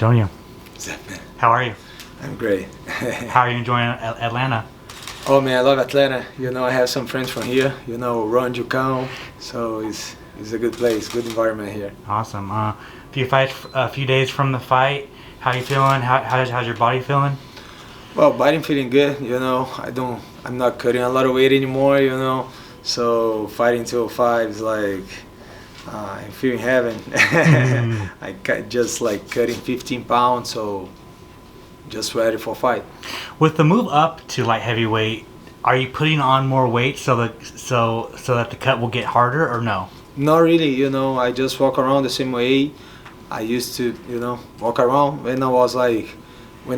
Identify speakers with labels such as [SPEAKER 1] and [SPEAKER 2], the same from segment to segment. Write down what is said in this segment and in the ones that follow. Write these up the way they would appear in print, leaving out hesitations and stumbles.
[SPEAKER 1] Antonio,
[SPEAKER 2] What's up, man?
[SPEAKER 1] how are you?
[SPEAKER 2] I'm great.
[SPEAKER 1] How are you enjoying Atlanta?
[SPEAKER 2] Oh man, I love Atlanta. I have some friends from here. Ron Jucão. So it's a good place, good environment here.
[SPEAKER 1] Awesome. A few days from the fight. How you feeling? How's your body feeling?
[SPEAKER 2] Well, body feeling good. I'm not cutting a lot of weight anymore. So fighting 205 is like I'm feeling heaven. Just like cutting 15 pounds. So just ready for fight.
[SPEAKER 1] With the move up to light heavyweight, are you putting on more weight so that the cut will get harder, or no?
[SPEAKER 2] Not really. I just walk around the same way I used to. Walk around when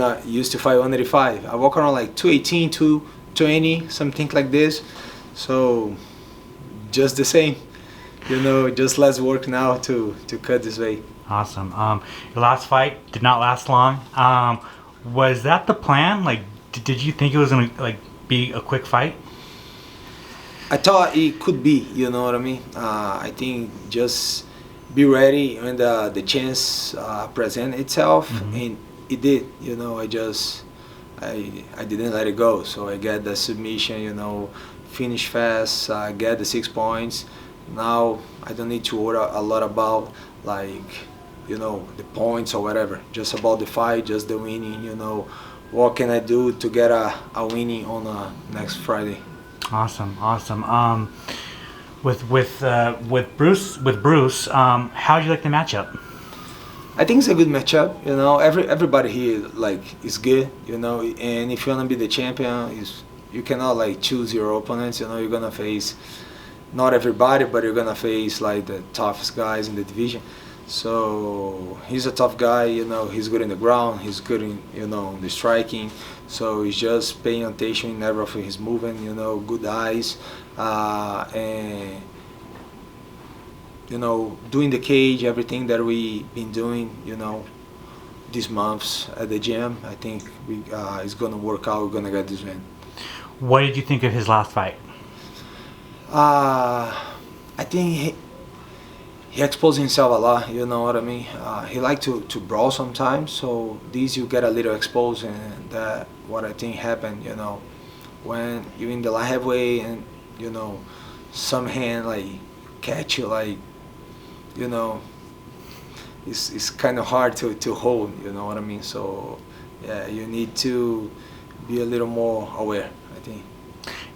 [SPEAKER 2] I used to fight 185. I walk around like 218, 220, something like this. So just the same. Just less work now to cut this weight.
[SPEAKER 1] Awesome. Your last fight did not last long. Was that the plan? Like, did you think it was gonna be a quick fight?
[SPEAKER 2] I thought it could be. You know what I mean? I think just be ready when the chance present itself, and it did. I didn't let it go. So I get the submission. Finish fast. Get the 6 points. Now I don't need to worry a lot about the points or whatever. Just about the fight, just the winning. What can I do to get a winning on next Friday?
[SPEAKER 1] Awesome. With Bruce, how do you like the matchup?
[SPEAKER 2] I think it's a good matchup. Everybody here is good. And if you wanna be the champion, you cannot choose your opponents. You're gonna face not everybody, but you're gonna face the toughest guys in the division. So he's a tough guy. He's good in the ground. He's good in the striking. So he's just paying attention in everything he's moving. Good eyes, and doing the cage, everything that we been doing. These months at the gym. I think it's gonna work out. We're gonna get this win.
[SPEAKER 1] What did you think of his last fight?
[SPEAKER 2] I think he exposed himself a lot, you know what I mean? He liked to brawl sometimes, so these you get a little exposed, and that what I think happened, when you're in the light heavyweight and, some hand catch you, it's kind of hard to hold, you know what I mean? So yeah, you need to be a little more aware, I think.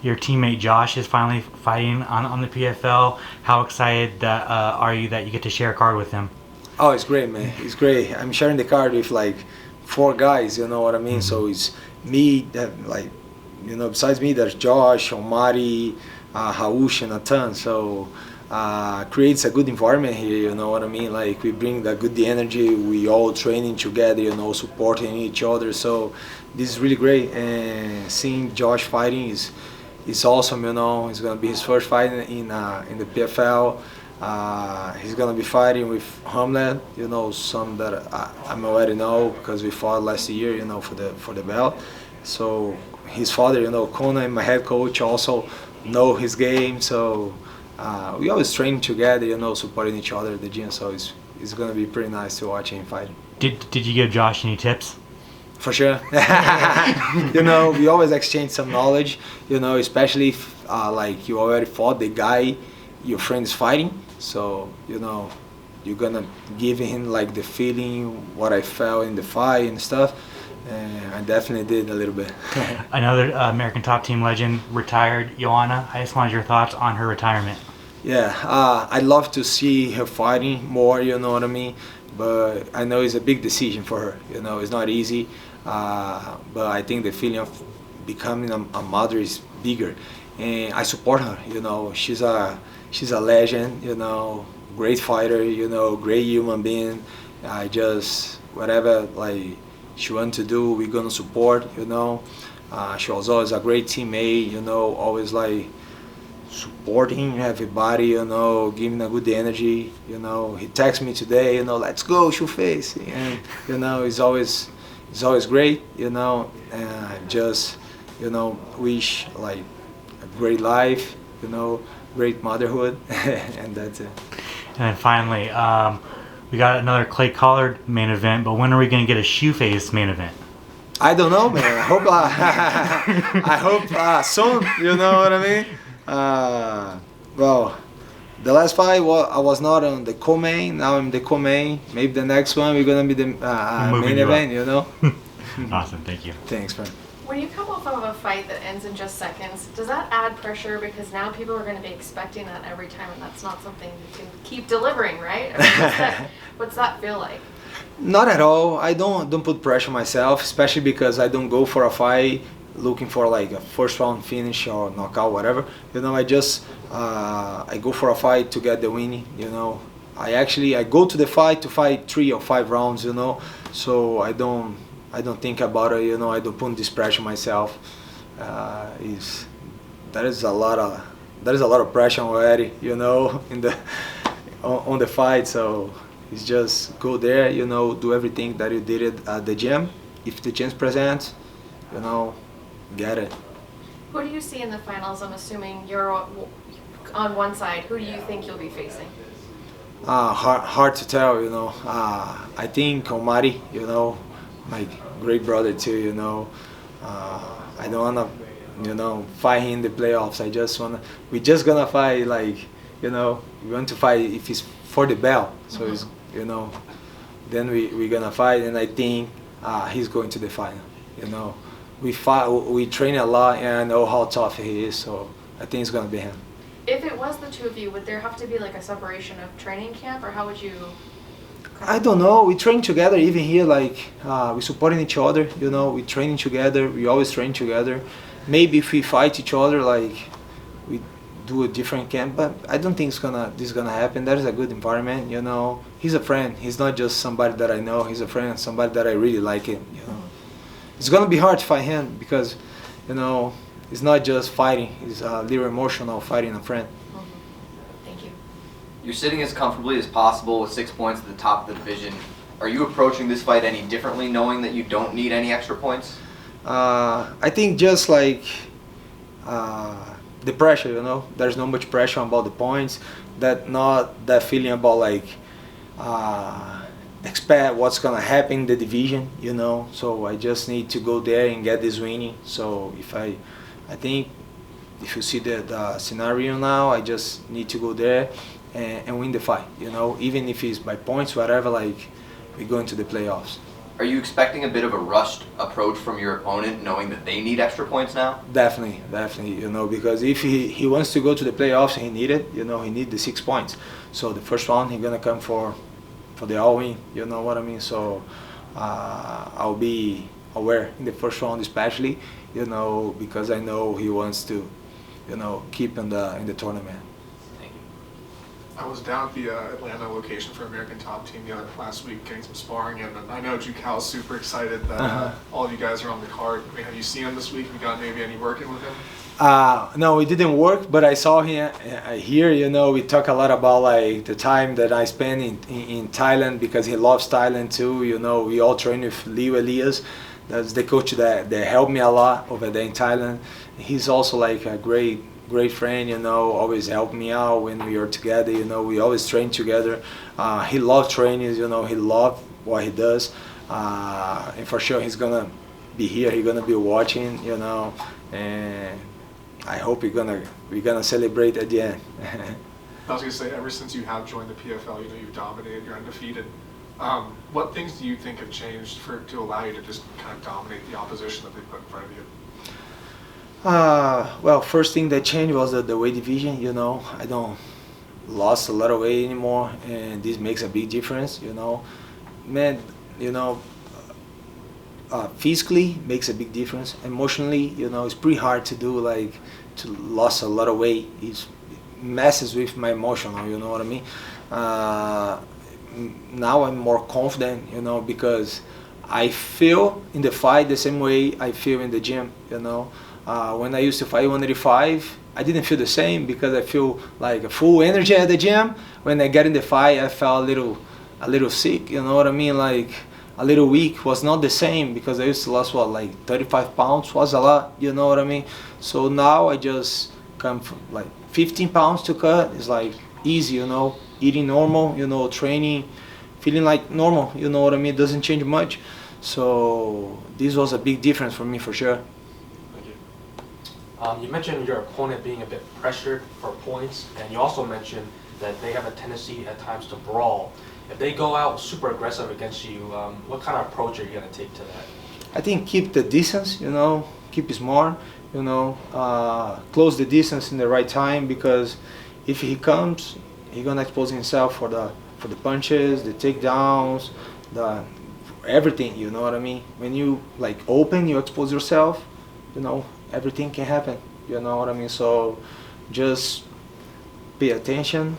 [SPEAKER 1] Your teammate Josh is finally fighting on the PFL. How excited are you that you get to share a card with him?
[SPEAKER 2] Oh, it's great, man. It's great. I'm sharing the card with 4 guys, you know what I mean? So it's me, that besides me, there's Josh, Omari, Haush, and Natan. So creates a good environment here, you know what I mean? We bring the good energy, we all training together, supporting each other. So this is really great, and seeing Josh fighting is awesome, It's gonna be his first fight in the PFL. He's gonna be fighting with Hamlet, some that I'm already know because we fought last year, for the belt. So his father, Conan, my head coach, also know his game. So we always train together, supporting each other at the gym. So it's gonna be pretty nice to watch him fight.
[SPEAKER 1] Did you give Josh any tips?
[SPEAKER 2] For sure. We always exchange some knowledge, especially if you already fought the guy your friend is fighting. So, you're gonna give him the feeling, what I felt in the fight and stuff. And I definitely did a little bit.
[SPEAKER 1] Another American Top Team legend retired, Joanna. I just wanted your thoughts on her retirement.
[SPEAKER 2] Yeah, I'd love to see her fighting more, you know what I mean? But I know it's a big decision for her. It's not easy. But I think the feeling of becoming a mother is bigger, and I support her. She's a legend. Great fighter. Great human being. I just whatever she wants to do, we're gonna support. She was always a great teammate. Always supporting everybody, giving a good energy. He texted me today, let's go, shoot face, and it's always great, and just wish a great life, great motherhood, and that's it.
[SPEAKER 1] And then finally, We got another Clay Collard main event, but when are we going to get a shoe face main event?
[SPEAKER 2] I don't know, man. I hope I hope soon. You know what I mean? Well, the last fight I was not on the co-main. Now I'm the co-main. Maybe the next one we're gonna be the main event. You know?
[SPEAKER 1] Awesome. Thank you.
[SPEAKER 2] Thanks, man.
[SPEAKER 3] When you come off of a fight that ends in just seconds, does that add pressure? Because now people are going to be expecting that every time, and that's not something you can keep delivering, right? I mean, what's that feel like?
[SPEAKER 2] Not at all. I don't put pressure on myself, especially because I don't go for a fight looking for like a first round finish or knockout, whatever. You know, I just I go for a fight to get the winning. You know, I go to the fight to fight 3 or 5 rounds. You know, so I don't think about it. You know, I don't put this pressure on myself. There is a lot of pressure already. You know, on the fight. So it's just go there. You know, do everything that you did at the gym. If the chance presents, you know, get it.
[SPEAKER 3] Who do you see in the finals? I'm assuming you're on one side. Who do you think you'll be facing?
[SPEAKER 2] Hard to tell, you know. I think Omari, you know, my great brother too, you know. I don't wanna, you know, fight him in the playoffs. We just gonna fight, like, you know, we want to fight if it's for the belt. So it's, you know, then we're gonna fight, and I think he's going to the final. You know, we train a lot, and I know how tough he is. So I think it's gonna be him.
[SPEAKER 3] If it was the two of you, would there have to be like a separation of training camp, or how would you?
[SPEAKER 2] I don't know. We train together, even here. Like we supporting each other. You know, we training together. We always train together. Maybe if we fight each other, like we do a different camp. But I don't think this is gonna happen. That is a good environment. You know, he's a friend. He's not just somebody that I know. He's a friend, somebody that I really like him. You know, it's gonna be hard to fight him because, you know, it's not just fighting. It's a little emotional fighting a friend.
[SPEAKER 3] Thank you.
[SPEAKER 4] You're sitting as comfortably as possible with 6 points at the top of the division. Are you approaching this fight any differently, knowing that you don't need any extra points?
[SPEAKER 2] I think just like the pressure, you know, there's not much pressure about the points. Not that feeling about like expect what's gonna happen in the division, you know. So I just need to go there and get this winning. So I think if you see the scenario now, I just need to go there and win the fight, you know, even if it's by points, whatever, like we go into the playoffs.
[SPEAKER 4] Are you expecting a bit of a rushed approach from your opponent, knowing that they need extra points now?
[SPEAKER 2] Definitely, you know, because if he wants to go to the playoffs, he need it, you know, he need the 6 points. So the first round, he's gonna come for the all-win, you know what I mean? So I'll be aware in the first round especially, you know, because I know he wants to, you know, keep in the tournament.
[SPEAKER 4] Thank you.
[SPEAKER 5] I was down at the Atlanta location for American Top Team last week getting some sparring, and I know Jukal's super excited that all of you guys are on the card. I mean, have you seen him this week? Have you got maybe any working with him?
[SPEAKER 2] No, it didn't work, but I saw him here, you know, we talk a lot about like the time that I spent in Thailand, because he loves Thailand too, you know. We all train with Leo Elias. That's the coach that helped me a lot over there in Thailand. He's also like a great friend, you know, always help me out when we are together, you know. We always train together. He loves training, you know, he loves what he does. And for sure he's gonna be here, he's gonna be watching, you know, and I hope we're gonna celebrate at the end.
[SPEAKER 5] I was gonna say, ever since you have joined the PFL, you know, you've dominated, you're undefeated. What things do you think have changed to allow you to just kind of dominate the opposition that they put in front of you?
[SPEAKER 2] Well, first thing that changed was the weight division, you know. I don't lost a lot of weight anymore, and this makes a big difference, you know. Man, you know, physically makes a big difference. Emotionally, you know, it's pretty hard to do, like, to lose a lot of weight. It messes with my emotional, you know what I mean? Now I'm more confident, you know, because I feel in the fight the same way I feel in the gym, you know. When I used to fight 185, I didn't feel the same because I feel like a full energy at the gym. When I get in the fight, I felt a little sick, you know what I mean? Like a little weak. Was not the same because I used to lose like 35 pounds was a lot, you know what I mean? So now I just come from like 15 pounds to cut. It's like easy, you know, eating normal, you know, training feeling like normal. You know what I mean? It doesn't change much. So this was a big difference for me for sure.
[SPEAKER 6] Thank you. You mentioned your opponent being a bit pressured for points, and you also mentioned that they have a tendency at times to brawl. If they go out super aggressive against you, what kind of approach are you going to take to that?
[SPEAKER 2] I think keep the distance, you know, keep it smart, you know, close the distance in the right time, because if he comes, he's gonna expose himself for the punches, the takedowns, the everything. You know what I mean? When you like open, you expose yourself. You know, everything can happen. You know what I mean? So just pay attention,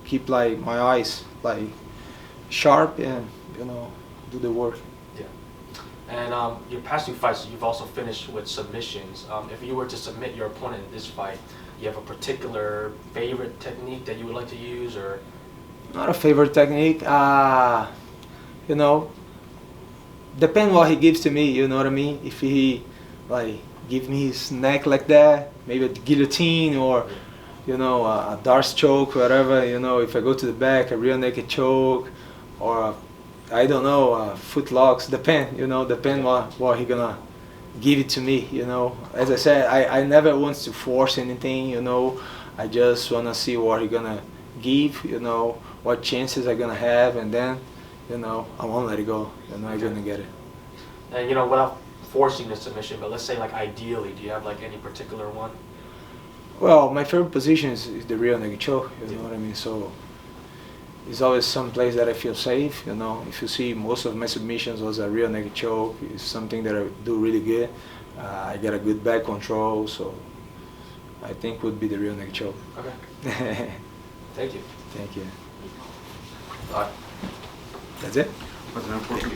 [SPEAKER 2] keep like my eyes like sharp, and you know, do the work.
[SPEAKER 6] And your past 2 fights, you've also finished with submissions. If you were to submit your opponent in this fight, you have a particular favorite technique that you would like to use, or?
[SPEAKER 2] Not a favorite technique. You know, depend what he gives to me. You know what I mean? If he like give me his neck like that, maybe a guillotine, or you know, a Darce choke, whatever. You know, if I go to the back, a rear naked choke, or I don't know, foot locks, depend, you know, depend what he gonna give it to me, you know. As I said, I never want to force anything, you know. I just wanna see what he gonna give, you know, what chances I gonna have, and then, you know, I won't let it go, you know, I'm gonna get it.
[SPEAKER 6] And you know, without forcing the submission, but let's say like ideally, do you have like any particular one?
[SPEAKER 2] Well, my favorite position is the rear naked choke, you know what I mean, so it's always some place that I feel safe, you know. If you see, most of my submissions was a rear naked choke. It's something that I do really good. I get a good back control, so I think would be the rear naked choke.
[SPEAKER 6] Okay. Thank you.
[SPEAKER 2] Thank you.
[SPEAKER 6] All right.
[SPEAKER 2] That's it?